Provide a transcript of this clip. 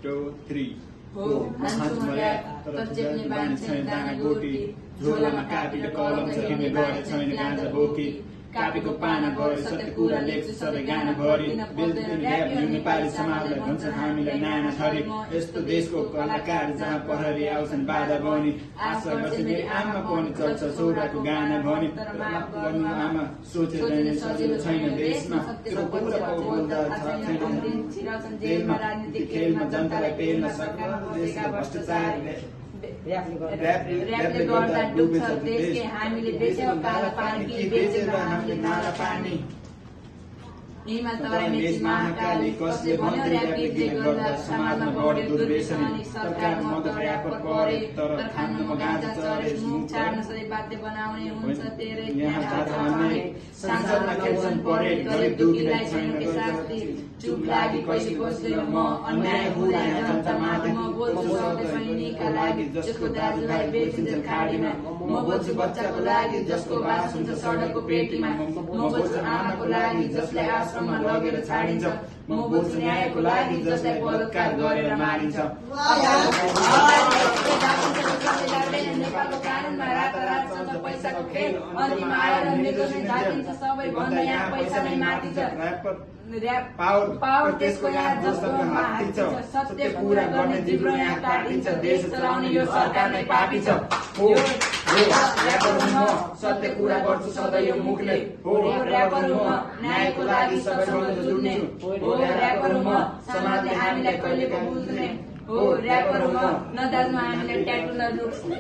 2 3 हो खान्छु म ऱ्याप तर चेप्ने बानी छैन दाना गोटी झोलामा कापी र कलम छ हिँड्ने गरे छैन गाँजा बोकी कापीको पाना गरे सत्य कुरा लेख्छु सधैँ गाना भरि बेल्दैन ऱ्याप यो नेपाली समाजलाई भन्छ हामीलाई नाना थरी यस्तो देशको कलाकार जहाँ प्रहरी आउँछन् बाधा बनी आशा गर्छ मेरी आमा पनि चल्छ छोराको गाना भनी तर माफ गर्नु आमा सोचेर सजिलो छैन देशमा त्यो कुरा बोल्दा छैन जेलमा राजनीतिक खेलमा जनतालाई पेल्न सक्ने देशका भ्रष्टाचारले ऱ्यापले गर्दा डुब्छ देशकै हामीले बेच्यौँ काला पानी कि बेचेर हामीले नाला पानी हिमाल तराई मेची महाकाली कसले भन्यो ऱ्याप गीतले गर्दा समाजमा बढ्यो दुर्व्यसनी सरकार मद्दत ऱ्यापर परे तर खानमा गाँजा चरे मुख छाड्न सधैँ बाध्य बनाउने हुन्छ तेरै यहाँ जाँदा भन्ने संसदमा खेल्छन् परेड गरिब दुखीलाई छैन शास्ति चुप लागि कैसी बस्दैन म अन्याय हुँदा जनता माथि म बोल्छु सधैँ सैनिकका लागि जसको दाजुभाइ बेचिन्छन् खाडीमा म बोल्छु बच्चाको लागि जसको बास हुन्छ सडकको पेटीमा म बोल्छु आमाको लागि जसलाई आश्रममा लगेर छाडिन्छ म बोल्छु न्यायको लागि जसलाई बलात्कार गरेर मारिन्छ नेपालको कानुनमा रातारात चल्छ पैसाको खेल अन्तिम आएर निर्दोषी झाकिन्छ सबैभन्दा यहाँ पैसा नै माथि छ ऱ्याप पावर त्यसको यहाँ जसको हात छ सत्य कुरा गर्ने जिब्रो यहाँ काटिन्छ देश चलाउने यो सरकार नै पापी छ हो ऱ्यापर हुँ म सत्य कुरा गर्छु सधैँ यो मुखले हो ऱ्यापर हुँ म न्यायको लागि सबैसँग जुट्ने हो ऱ्यापर हुँ म समाजले हामीलाई कहिले पनि बुझ्ने हो ऱ्यापर हुँ म नदाज्नु हामीलाई ट्याटु नलुक्ने